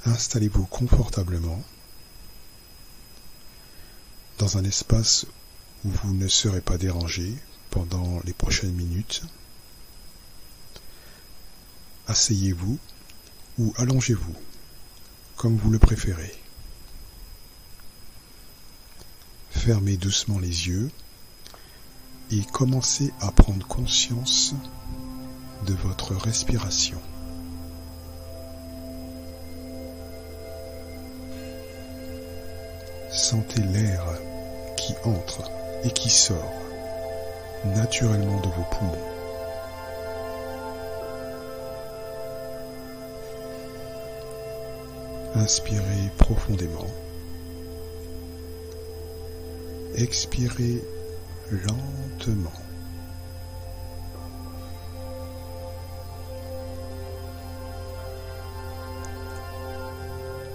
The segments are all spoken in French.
Installez-vous confortablement dans un espace où vous ne serez pas dérangé pendant les prochaines minutes. Asseyez-vous ou allongez-vous, comme vous le préférez. Fermez doucement les yeux et commencez à prendre conscience de votre respiration. Sentez l'air qui entre et qui sort naturellement de vos poumons. Inspirez profondément. Expirez lentement.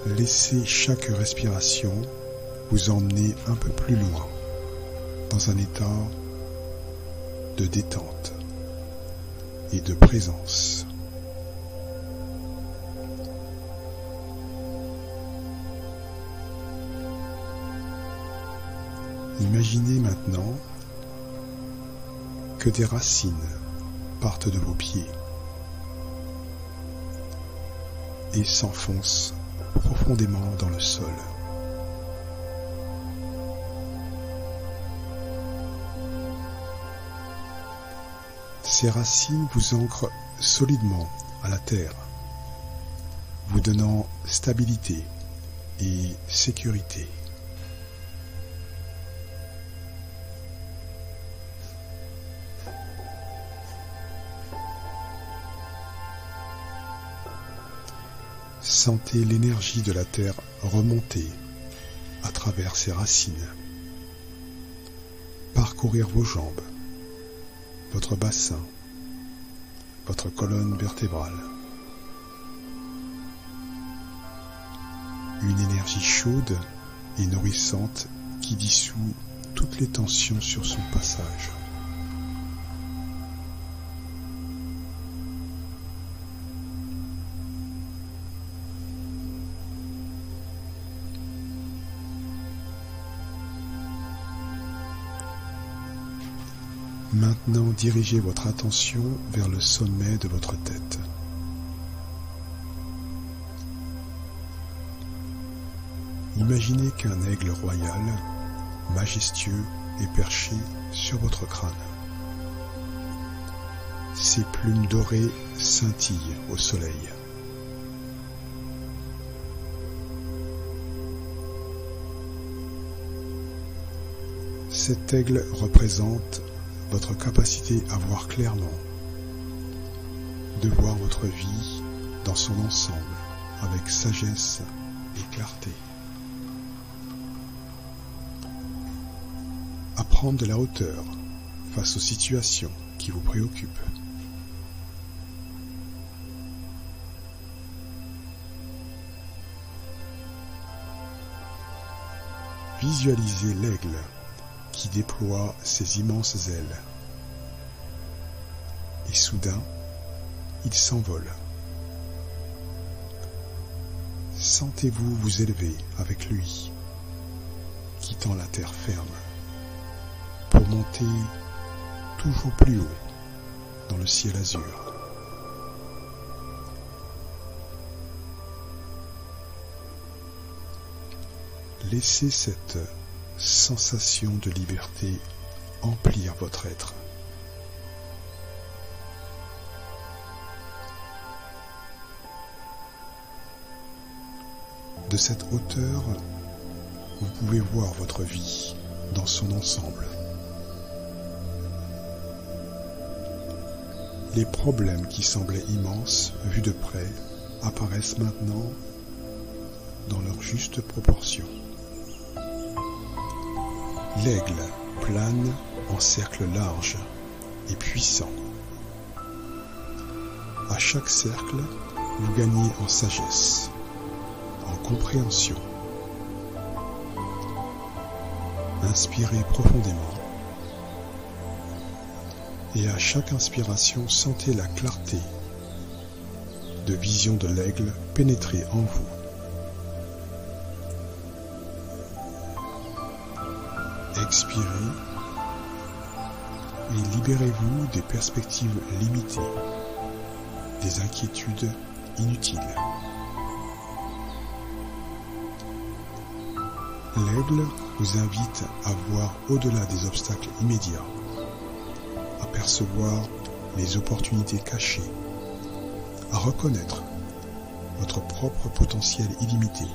Laissez chaque respiration vous emmener un peu plus loin dans un état de détente et de présence. Imaginez maintenant que des racines partent de vos pieds et s'enfoncent profondément dans le sol. Ces racines vous ancrent solidement à la terre, vous donnant stabilité et sécurité. Sentez l'énergie de la terre remonter à travers ses racines, parcourir vos jambes, votre bassin, votre colonne vertébrale. Une énergie chaude et nourrissante qui dissout toutes les tensions sur son passage. Maintenant, dirigez votre attention vers le sommet de votre tête. Imaginez qu'un aigle royal, majestueux, est perché sur votre crâne. Ses plumes dorées scintillent au soleil. Cet aigle représente votre capacité à voir clairement, de voir votre vie dans son ensemble avec sagesse et clarté. À prendre de la hauteur face aux situations qui vous préoccupent. Visualisez l'aigle qui déploie ses immenses ailes. Et soudain, il s'envole. Sentez-vous vous élever avec lui, quittant la terre ferme, pour monter toujours plus haut dans le ciel azur. Laissez cette sensation de liberté emplir votre être. De cette hauteur, vous pouvez voir votre vie dans son ensemble. Les problèmes qui semblaient immenses, vus de près, apparaissent maintenant dans leur juste proportion. L'aigle plane en cercle large et puissant. À chaque cercle, vous gagnez en sagesse, en compréhension. Inspirez profondément et à chaque inspiration, sentez la clarté de vision de l'aigle pénétrer en vous Expirez et libérez-vous des perspectives limitées, des inquiétudes inutiles. L'aigle vous invite à voir au-delà des obstacles immédiats, à percevoir les opportunités cachées, à reconnaître votre propre potentiel illimité.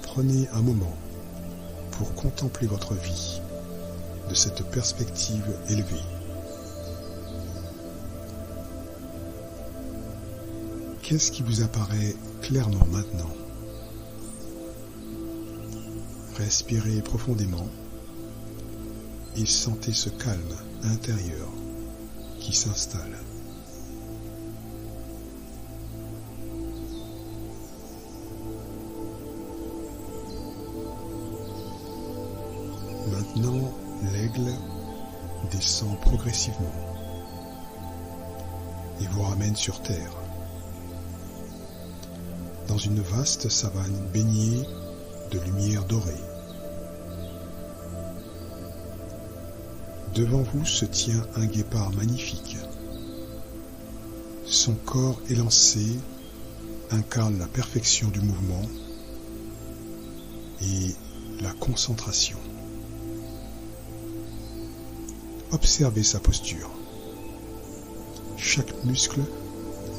Prenez un moment pour contempler votre vie de cette perspective élevée. Qu'est-ce qui vous apparaît clairement maintenant? Respirez profondément et sentez ce calme intérieur qui s'installe. Maintenant, l'aigle descend progressivement et vous ramène sur terre, dans une vaste savane baignée de lumière dorée. Devant vous se tient un guépard magnifique. Son corps élancé incarne la perfection du mouvement et la concentration. Observez sa posture. Chaque muscle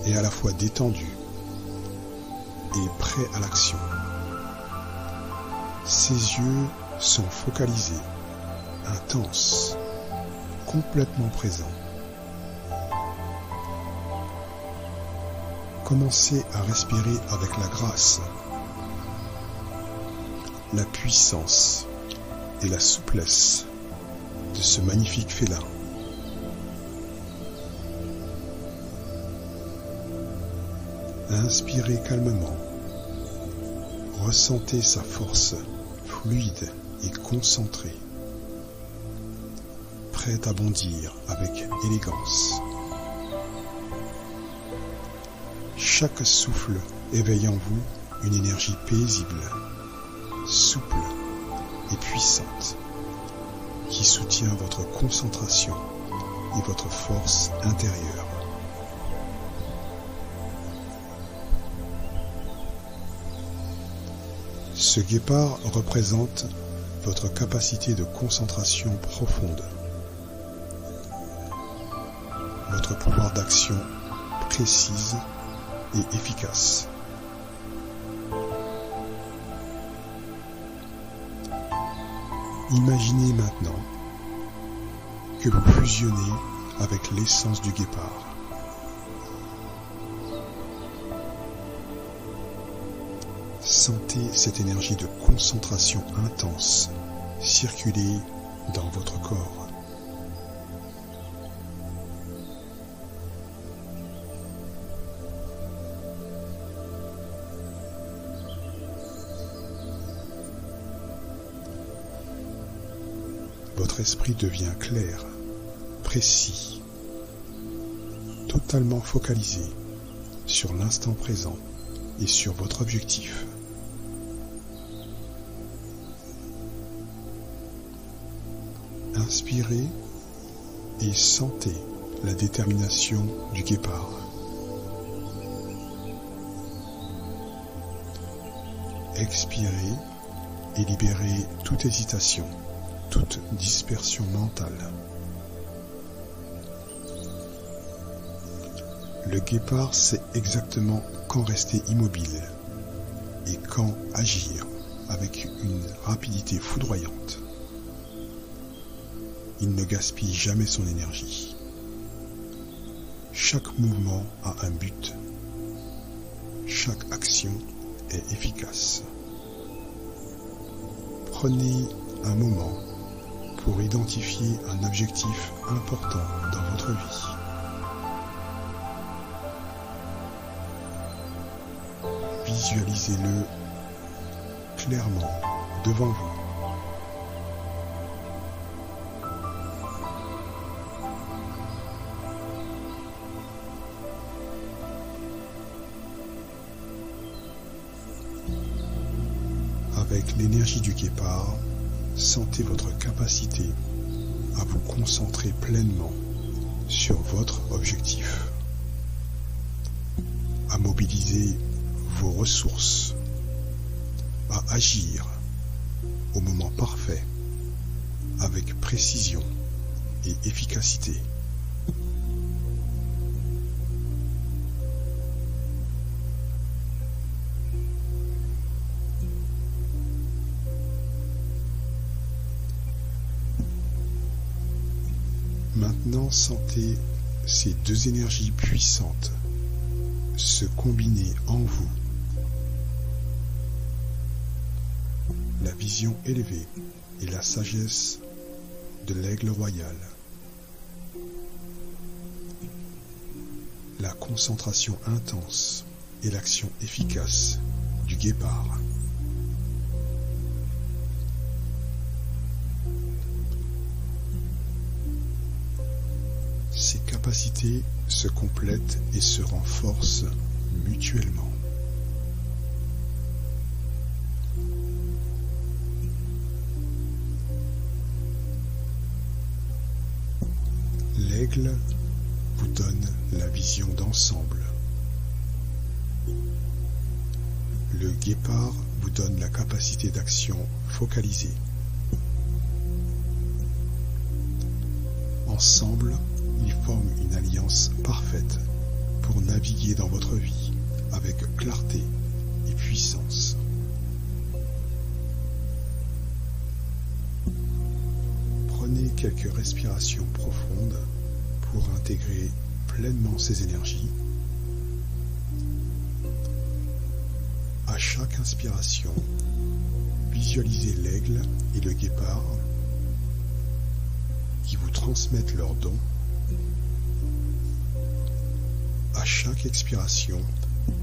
est à la fois détendu et prêt à l'action. Ses yeux sont focalisés, intenses, complètement présents. Commencez à respirer avec la grâce, la puissance et la souplesse de ce magnifique félin. Inspirez calmement. Ressentez sa force fluide et concentrée, prête à bondir avec élégance. Chaque souffle éveille en vous une énergie paisible, souple et puissante, qui soutient votre concentration et votre force intérieure. Ce guépard représente votre capacité de concentration profonde, votre pouvoir d'action précise et efficace. Imaginez maintenant que vous fusionnez avec l'essence du guépard. Sentez cette énergie de concentration intense circuler dans votre corps. Votre esprit devient clair, précis, totalement focalisé sur l'instant présent et sur votre objectif. Inspirez et sentez la détermination du guépard. Expirez et libérez toute hésitation, toute dispersion mentale. Le guépard sait exactement quand rester immobile et quand agir avec une rapidité foudroyante. Il ne gaspille jamais son énergie. Chaque mouvement a un but. Chaque action est efficace. Prenez un moment pour identifier un objectif important dans votre vie. Visualisez-le clairement devant vous. Avec l'énergie du guépard, sentez votre capacité à vous concentrer pleinement sur votre objectif, à mobiliser vos ressources, à agir au moment parfait, avec précision et efficacité. Maintenant, sentez ces deux énergies puissantes se combiner en vous. La vision élevée et la sagesse de l'aigle royal. La concentration intense et l'action efficace du guépard. Ces capacités se complètent et se renforcent mutuellement. L'aigle vous donne la vision d'ensemble. Le guépard vous donne la capacité d'action focalisée. Ensemble, ils forment une alliance parfaite pour naviguer dans votre vie avec clarté et puissance. Prenez quelques respirations profondes pour intégrer pleinement ces énergies. À chaque inspiration, visualisez l'aigle et le guépard qui vous transmettent leurs dons. À chaque expiration,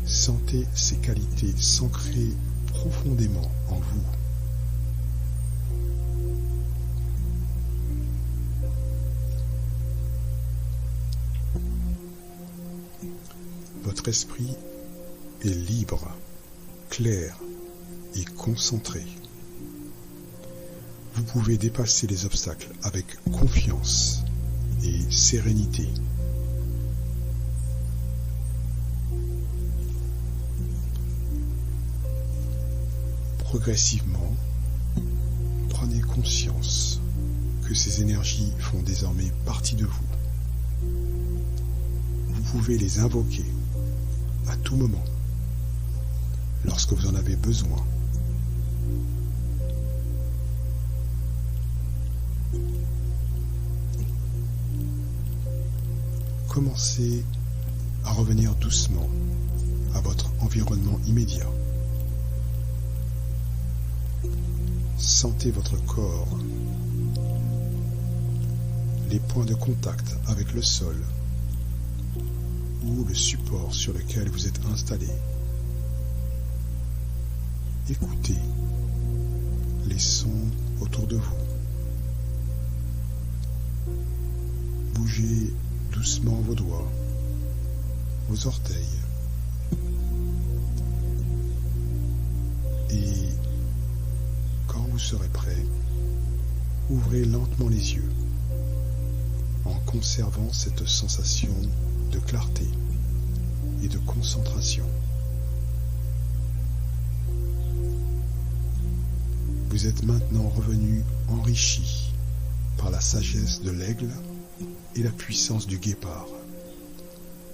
sentez ces qualités s'ancrer profondément en vous. Votre esprit est libre, clair et concentré. Vous pouvez dépasser les obstacles avec confiance et sérénité. Progressivement, prenez conscience que ces énergies font désormais partie de vous. Vous pouvez les invoquer à tout moment, lorsque vous en avez besoin. Commencez à revenir doucement à votre environnement immédiat. Sentez votre corps, les points de contact avec le sol ou le support sur lequel vous êtes installé. Écoutez les sons autour de vous. Bougez doucement vos doigts, vos orteils. Et quand vous serez prêt, ouvrez lentement les yeux en conservant cette sensation de clarté et de concentration. Vous êtes maintenant revenu enrichi par la sagesse de l'aigle et la puissance du guépard,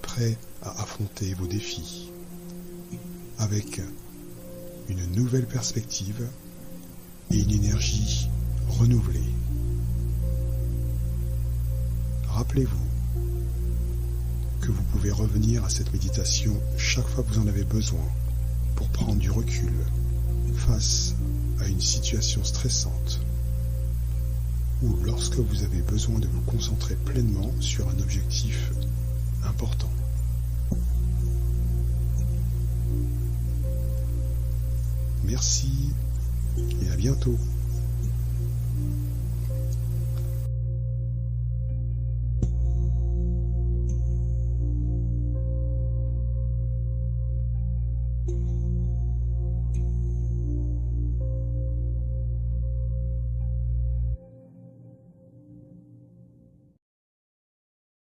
prêt à affronter vos défis avec une nouvelle perspective et une énergie renouvelée. Rappelez-vous que vous pouvez revenir à cette méditation chaque fois que vous en avez besoin pour prendre du recul face à une situation stressante ou lorsque vous avez besoin de vous concentrer pleinement sur un objectif important. Merci et à bientôt.